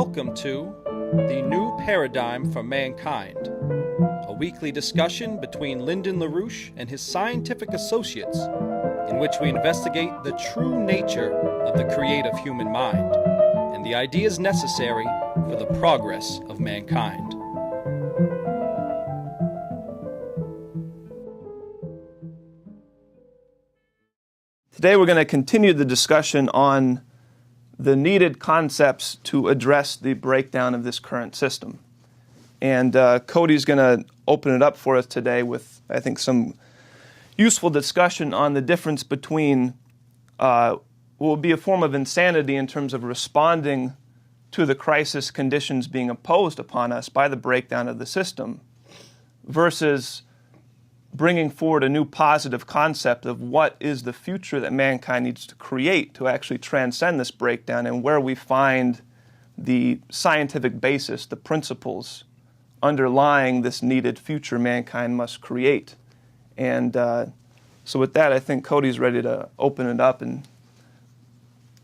Welcome to The New Paradigm for Mankind, a weekly discussion between Lyndon Larouche and his scientific associates, in which we investigate the true nature of the creative human mind and the ideas necessary for the progress of mankind. Today we're going to continue the discussion on the needed concepts to address the breakdown of this current system. And Cody's going to open it up for us today with, I think, some useful discussion on the difference between what will be a form of insanity in terms of responding to the crisis conditions being imposed upon us by the breakdown of the system versus bringing forward a new positive concept of what is the future that mankind needs to create to actually transcend this breakdown, and where we find the scientific basis, the principles underlying this needed future mankind must create. And so with that, I think Cody's ready to open it up and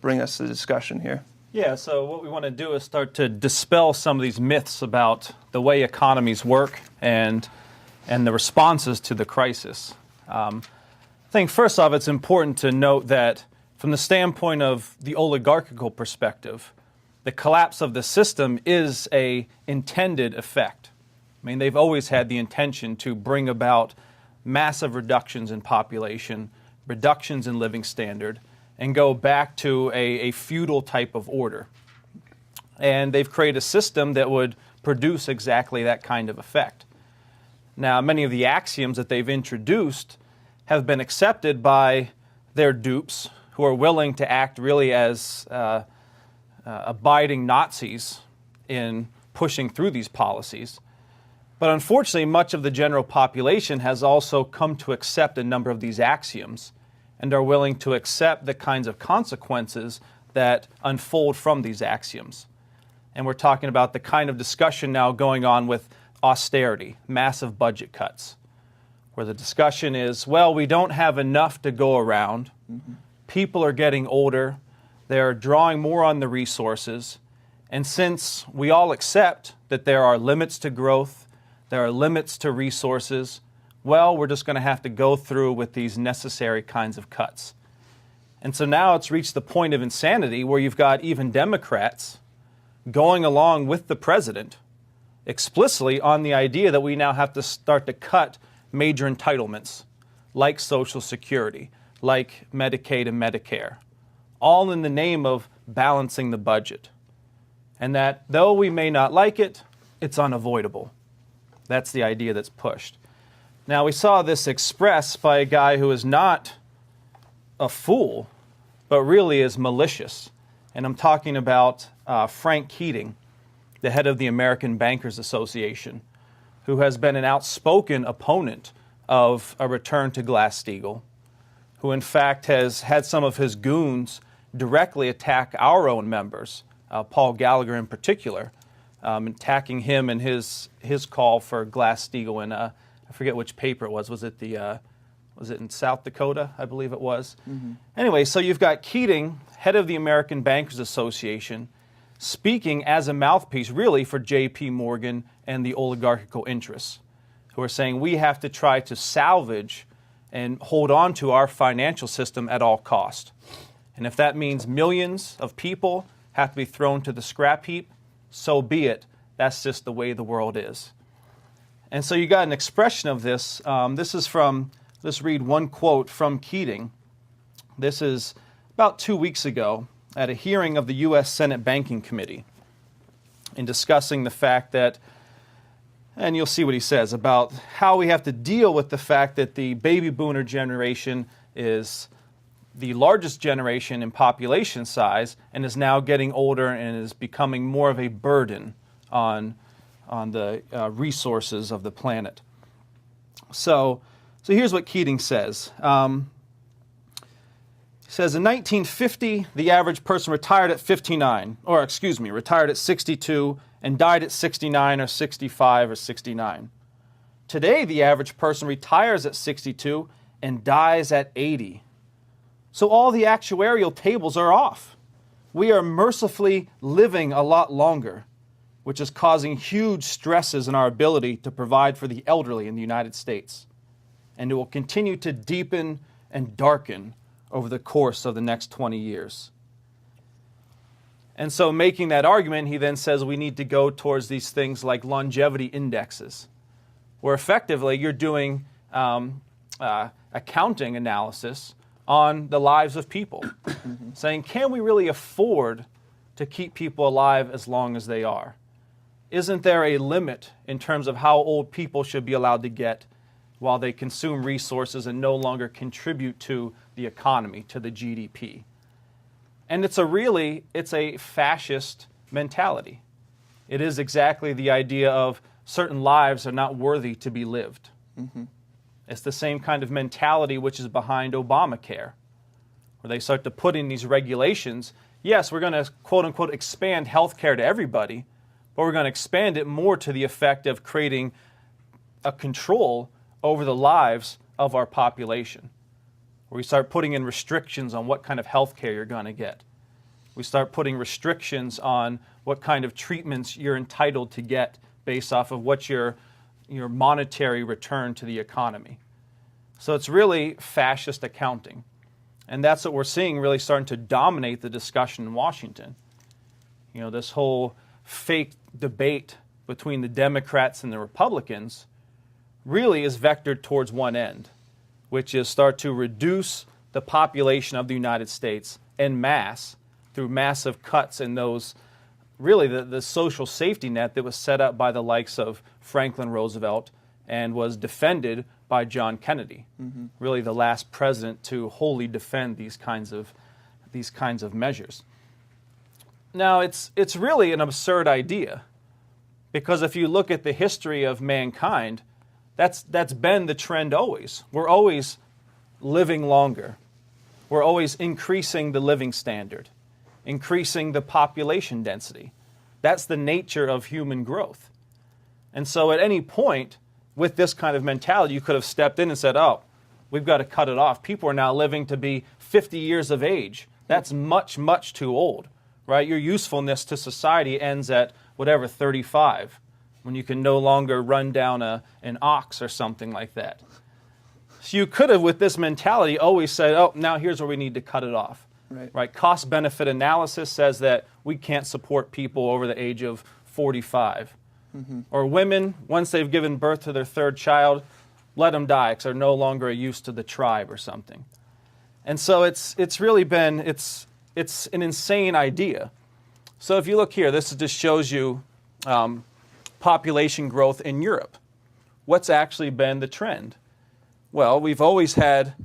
bring us the discussion here. Yeah, so what we want to do is start to dispel some of these myths about the way economies work and the responses to the crisis. I think first off, it's important to note that from the standpoint of the oligarchical perspective, the collapse of the system is an intended effect. I mean, they've always had the intention to bring about massive reductions in population, reductions in living standard, and go back to a feudal type of order. And they've created a system that would produce exactly that kind of effect. Now, many of the axioms that they've introduced have been accepted by their dupes, who are willing to act really as abiding Nazis in pushing through these policies. But unfortunately, much of the general population has also come to accept a number of these axioms and are willing to accept the kinds of consequences that unfold from these axioms. And we're talking about the kind of discussion now going on with austerity, massive budget cuts, where the discussion is, well, we don't have enough to go around. People are getting older. They're drawing more on the resources. And since we all accept that there are limits to growth, there are limits to resources, well, we're just going to have to go through with these necessary kinds of cuts. And so now it's reached the point of insanity where you've got even Democrats going along with the president explicitly on the idea that we now have to start to cut major entitlements like Social Security, like Medicaid and Medicare, all in the name of balancing the budget. And that though we may not like it, it's unavoidable. That's the idea that's pushed. Now, we saw this expressed by a guy who is not a fool, but really is malicious. And I'm talking about Frank Keating, the head of the American Bankers Association, who has been an outspoken opponent of a return to Glass-Steagall, who in fact has had some of his goons directly attack our own members, Paul Gallagher in particular, attacking him and his call for Glass-Steagall in, I forget which paper it was. Was it in South Dakota, I believe it was? Mm-hmm. Anyway, so you've got Keating, head of the American Bankers Association, speaking as a mouthpiece really for J.P. Morgan and the oligarchical interests, who are saying we have to try to salvage and hold on to our financial system at all cost. And if that means millions of people have to be thrown to the scrap heap, so be it. That's just the way the world is. And so you got an expression of this. This is from, let's read one quote from Keating. This is about 2 weeks ago at a hearing of the U.S. Senate Banking Committee in discussing the fact that, and you'll see what he says, about how we have to deal with the fact that the baby boomer generation is the largest generation in population size and is now getting older and is becoming more of a burden on the resources of the planet. So here's what Keating says. He says, in 1950, the average person retired at 62 and died at 69 or 65 or 69. Today, the average person retires at 62 and dies at 80. So all the actuarial tables are off. we are mercifully living a lot longer, which is causing huge stresses in our ability to provide for the elderly in the United States. And it will continue to deepen and darken over the course of the next 20 years. And so making that argument, he then says we need to go towards these things like longevity indexes, where effectively you're doing accounting analysis on the lives of people, saying, can we really afford to keep people alive as long as they are? Isn't there a limit in terms of how old people should be allowed to get while they consume resources and no longer contribute to the economy, to the GDP? And it's a fascist mentality. It is exactly the idea of certain lives are not worthy to be lived. It's the same kind of mentality which is behind Obamacare, where they start to put in these regulations. Yes, we're going to, quote unquote, expand health care to everybody, but we're going to expand it more to the effect of creating a control over the lives of our population, where we start putting in restrictions on what kind of health care you're going to get. We start putting restrictions on what kind of treatments you're entitled to get based off of what your monetary return to the economy. So it's really fascist accounting. And that's what we're seeing really starting to dominate the discussion in Washington. You know, this whole fake debate between the Democrats and the Republicans really is vectored towards one end, which is start to reduce the population of the United States en masse through massive cuts in those, really the social safety net that was set up by the likes of Franklin Roosevelt and was defended by John Kennedy, really the last president to wholly defend these kinds of measures. Now, it's really an absurd idea, because if you look at the history of mankind, that's been the trend always. We're always living longer. We're always increasing the living standard, increasing the population density. That's the nature of human growth. And so at any point, with this kind of mentality, you could have stepped in and said, oh, we've got to cut it off. People are now living to be 50 years of age. That's much, much too old, right? Your usefulness to society ends at whatever, 35, when you can no longer run down an ox or something like that. So you could have, with this mentality, always said, oh, now here's where we need to cut it off. Right? Cost-benefit analysis says that we can't support people over the age of 45. Or women, once they've given birth to their third child, let them die because they're no longer a use to the tribe or something. And so it's really been, it's an insane idea. So if you look here, this just shows you population growth in Europe. What's actually been the trend? Well, we've always had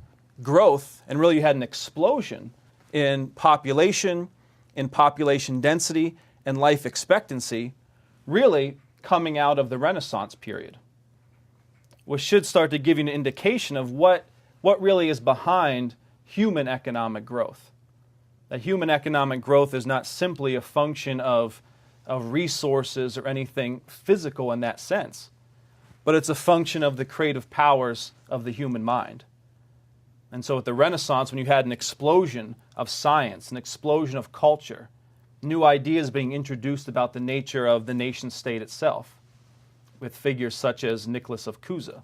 growth, and really you had an explosion in population density, and life expectancy, really coming out of the Renaissance period, which should start to give you an indication of what really is behind human economic growth. That human economic growth is not simply a function of resources or anything physical in that sense, but it's a function of the creative powers of the human mind. And so at the Renaissance, when you had an explosion of science, an explosion of culture, new ideas being introduced about the nature of the nation state itself, with figures such as Nicholas of Cusa,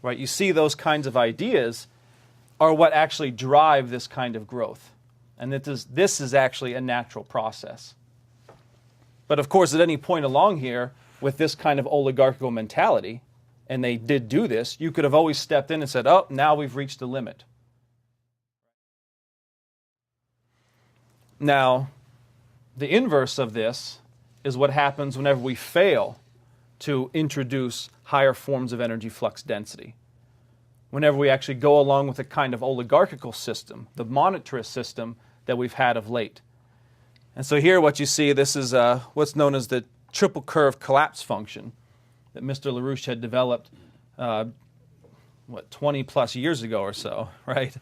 right? You see those kinds of ideas are what actually drive this kind of growth. And this is actually a natural process. But of course, at any point along here, with this kind of oligarchical mentality, and they did do this, you could have always stepped in and said, oh, now we've reached the limit. Now, the inverse of this is what happens whenever we fail to introduce higher forms of energy flux density. Whenever we actually go along with a kind of oligarchical system, the monetarist system that we've had of late. And so here what you see, this is what's known as the triple curve collapse function that Mr. Larouche had developed, 20 plus years ago or so, right?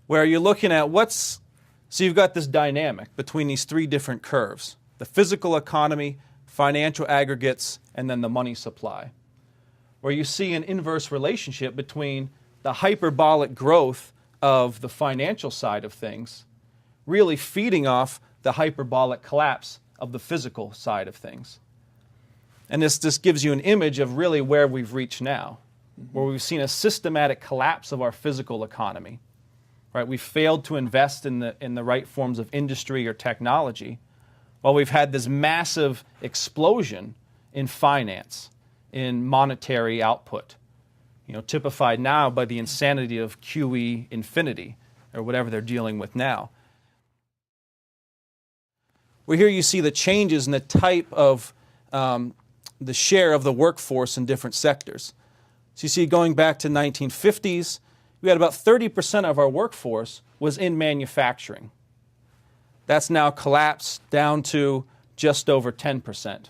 Where you're looking at so you've got this dynamic between these three different curves: the physical economy, financial aggregates, and then the money supply, where you see an inverse relationship between the hyperbolic growth of the financial side of things really feeding off the hyperbolic collapse of the physical side of things. And this gives you an image of really where we've reached now, where we've seen a systematic collapse of our physical economy. Right? We've failed to invest in the right forms of industry or technology, while we've had this massive explosion in finance, in monetary output, typified now by the insanity of QE infinity, or whatever they're dealing with now. Well, here you see the changes in the type of the share of the workforce in different sectors. So you see, going back to 1950s, we had about 30% of our workforce was in manufacturing. That's now collapsed down to just over 10%.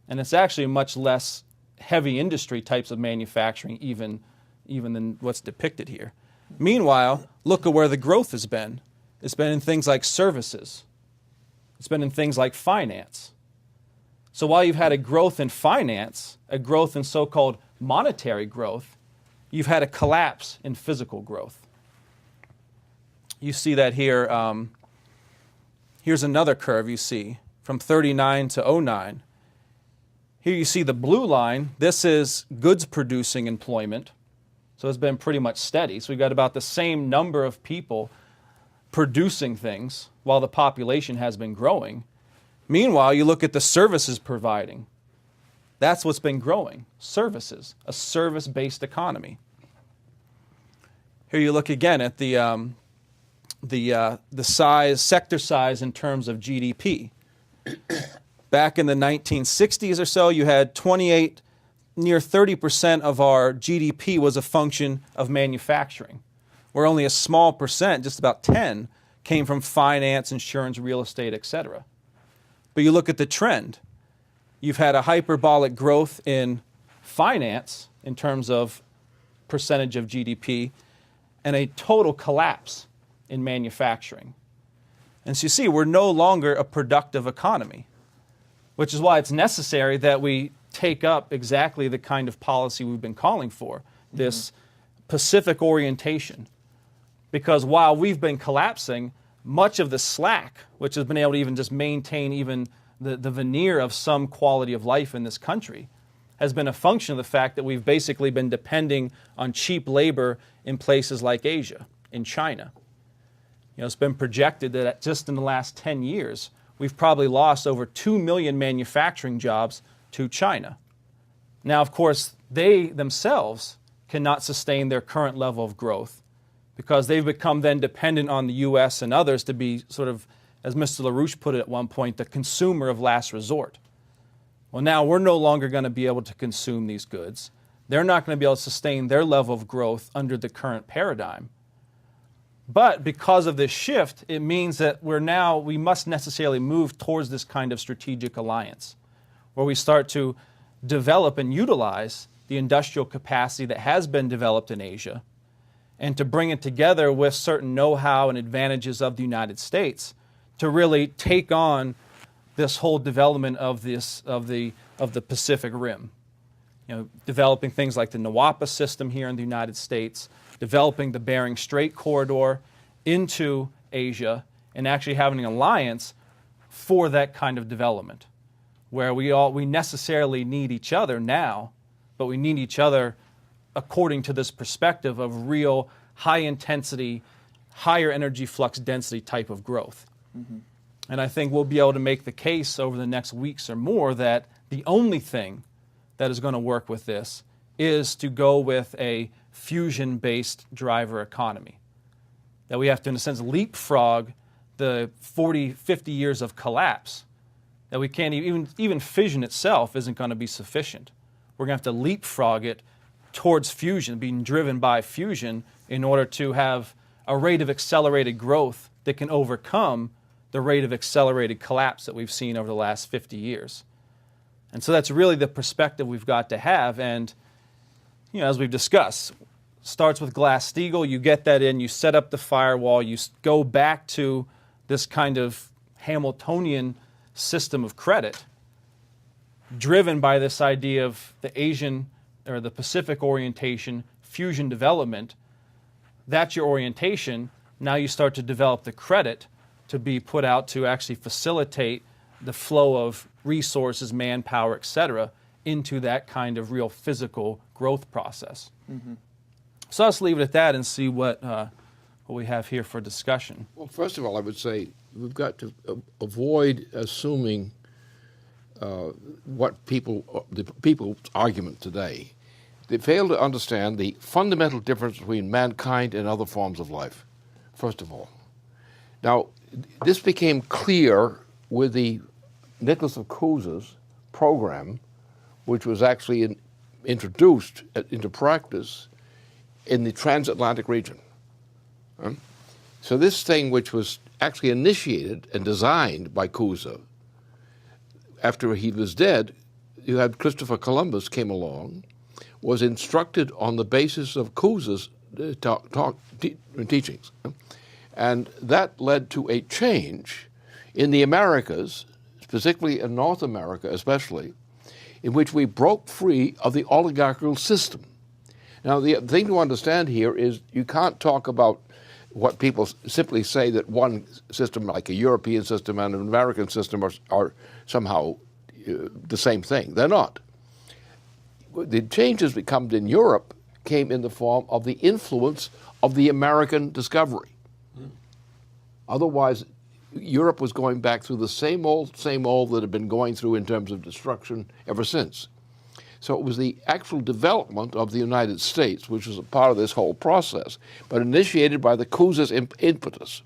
And it's actually much less heavy industry types of manufacturing even than what's depicted here. Meanwhile, look at where the growth has been. It's been in things like services. It's been in things like finance. So while you've had a growth in finance, a growth in so-called monetary growth, you've had a collapse in physical growth. You see that here. Here's another curve you see from 39 to 09. Here you see the blue line. This is goods producing employment. So it's been pretty much steady. So we've got about the same number of people producing things while the population has been growing. Meanwhile, you look at the services providing. That's what's been growing, services, a service-based economy. Here you look again at the size, sector size in terms of GDP. Back in the 1960s or so, you had 28, near 30% of our GDP was a function of manufacturing, where only a small percent, just about 10, came from finance, insurance, real estate, etc. But you look at the trend. You've had a hyperbolic growth in finance in terms of percentage of GDP and a total collapse in manufacturing. And so you see, we're no longer a productive economy, which is why it's necessary that we take up exactly the kind of policy we've been calling for, this Pacific orientation. Because while we've been collapsing, much of the slack, which has been able to even just maintain even the veneer of some quality of life in this country, has been a function of the fact that we've basically been depending on cheap labor in places like Asia, in China. It's been projected that just in the last 10 years, we've probably lost over 2 million manufacturing jobs to China. Now, of course, they themselves cannot sustain their current level of growth because they've become then dependent on the U.S. and others to be sort of, as Mr. Larouche put it at one point, the consumer of last resort. Well, now we're no longer going to be able to consume these goods. They're not going to be able to sustain their level of growth under the current paradigm. But because of this shift, it means that we must necessarily move towards this kind of strategic alliance, where we start to develop and utilize the industrial capacity that has been developed in Asia, and to bring it together with certain know-how and advantages of the United States to really take on this whole development of the Pacific Rim. Developing things like the Nuevo system here in the United States, developing the Bering Strait corridor into Asia, and actually having an alliance for that kind of development, where we necessarily need each other now, but we need each other according to this perspective of real high-intensity, higher energy flux density type of growth. Mm-hmm. And I think we'll be able to make the case over the next weeks or more that the only thing that is going to work with this is to go with a fusion-based driver economy. That we have to, in a sense, leapfrog the 40, 50 years of collapse. That we can't even fission itself isn't going to be sufficient. We're going to have to leapfrog it towards fusion, being driven by fusion in order to have a rate of accelerated growth that can overcome the rate of accelerated collapse that we've seen over the last 50 years. And so that's really the perspective we've got to have. And, as we've discussed, starts with Glass-Steagall, you get that in, you set up the firewall, you go back to this kind of Hamiltonian system of credit, driven by this idea of the Asian or the Pacific orientation, fusion development. That's your orientation. Now you start to develop the credit to be put out to actually facilitate the flow of resources, manpower, etc., into that kind of real physical growth process. So let's leave it at that and see what we have here for discussion. Well, first of all, I would say we've got to avoid assuming what the people's argument today. They fail to understand the fundamental difference between mankind and other forms of life, first of all. Now, this became clear with the Nicholas of Cusa's program, which was actually introduced into practice in the transatlantic region. So this thing, which was actually initiated and designed by Cusa, after he was dead, you had Christopher Columbus came along, was instructed on the basis of Cusa's teachings. And that led to a change in the Americas, specifically in North America especially, in which we broke free of the oligarchical system. Now, the thing to understand here is you can't talk about what people simply say that one system, like a European system and an American system, are somehow the same thing. They're not. The changes that come in Europe came in the form of the influence of the American discovery. Otherwise, Europe was going back through the same old that had been going through in terms of destruction ever since. So it was the actual development of the United States, which was a part of this whole process, but initiated by the Cusa's impetus.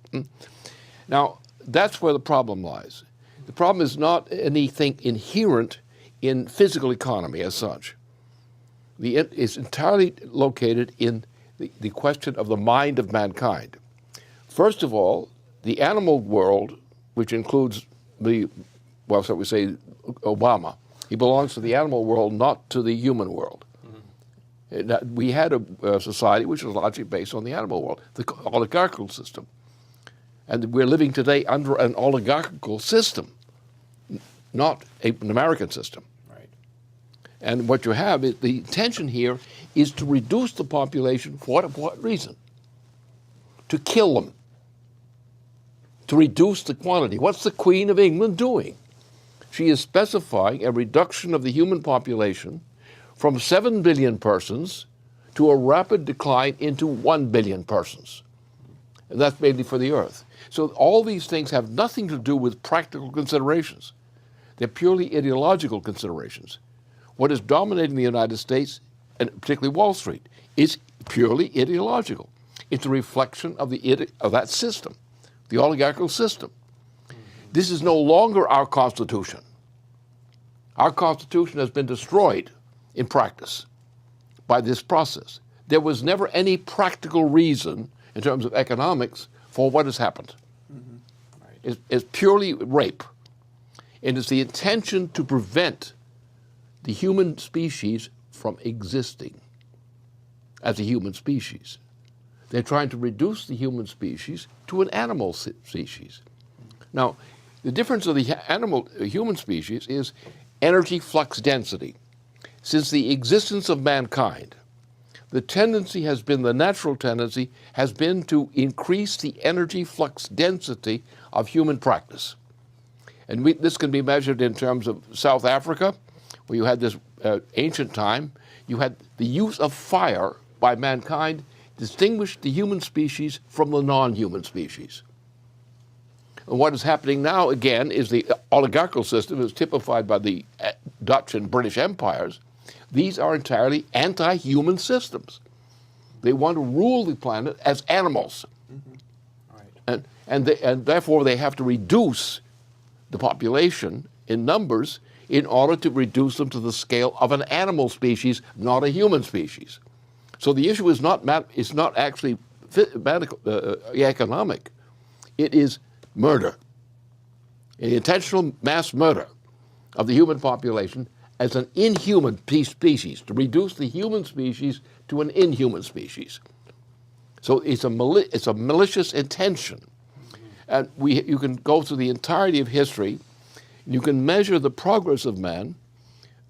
Now, that's where the problem lies. The problem is not anything inherent in physical economy as such. It's entirely located in the question of the mind of mankind. First of all, the animal world, which includes shall we say, Obama, he belongs to the animal world, not to the human world. We had a society which was largely based on the animal world, the oligarchical system. And we're living today under an oligarchical system, not an American system. Right. And what you have is the intention here is to reduce the population for what reason? To kill them. To reduce the quantity. What's the Queen of England doing? She is specifying a reduction of the human population from 7 billion persons to a rapid decline into 1 billion persons. And that's mainly for the Earth. So all these things have nothing to do with practical considerations. They're purely ideological considerations. What is dominating the United States, and particularly Wall Street, is purely ideological. It's a reflection of that system, the oligarchical system. This is no longer our Constitution. Our Constitution has been destroyed in practice by this process. There was never any practical reason in terms of economics for what has happened. Right. It's purely rape. And it's the intention to prevent the human species from existing as a human species. They're trying to reduce the human species to an animal species. Now, the difference of the human species is energy flux density. Since the existence of mankind, the natural tendency has been to increase the energy flux density of human practice. And this can be measured in terms of South Africa, where you had this ancient time, you had the use of fire by mankind distinguished the human species from the non-human species. And what is happening now, again, is the oligarchical system is typified by the Dutch and British empires. These are entirely anti-human systems. They want to rule the planet as animals. Right. And therefore they have to reduce the population in numbers in order to reduce them to the scale of an animal species, not a human species. So the issue is not actually economic. It is murder, an intentional mass murder of the human population as an inhuman species, to reduce the human species to an inhuman species. So it's a malicious intention. And you can go through the entirety of history, and you can measure the progress of man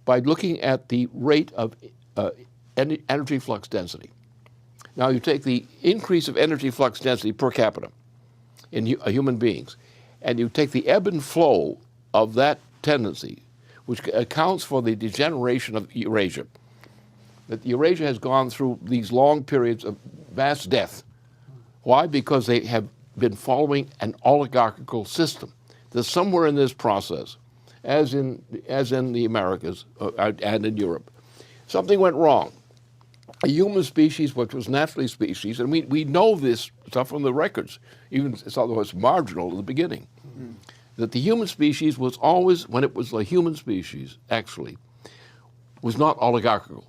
by looking at the rate of energy flux density. Now you take the increase of energy flux density per capita. in human beings, and you take the ebb and flow of that tendency, which accounts for the degeneration of Eurasia, that Eurasia has gone through these long periods of mass death. Why? Because they have been following an oligarchical system. There's somewhere in this process, as in the Americas and in Europe, something went wrong. A human species, which was naturally species, and we know this stuff from the records, even although it's marginal at the beginning, that the human species was always, when it was a human species, actually, was not oligarchical.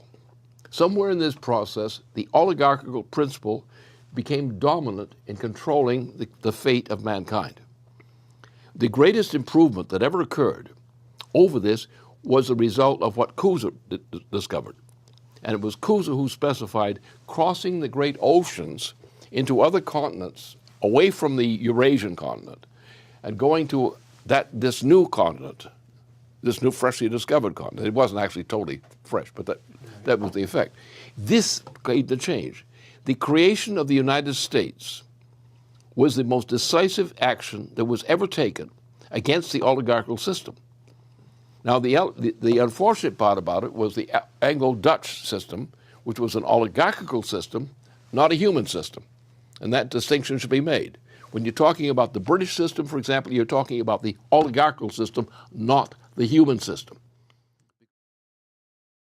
Somewhere in this process, the oligarchical principle became dominant in controlling the fate of mankind. The greatest improvement that ever occurred over this was the result of what Cousin discovered. And it was Cousin who specified crossing the great oceans into other continents away from the Eurasian continent and going to this new continent, this new freshly discovered continent. It wasn't actually totally fresh, but that was the effect. This made the change. The creation of the United States was the most decisive action that was ever taken against the oligarchical system. Now, the unfortunate part about it was the Anglo-Dutch system, which was an oligarchical system, not a human system. And that distinction should be made. When you're talking about the British system, for example, you're talking about the oligarchical system, not the human system.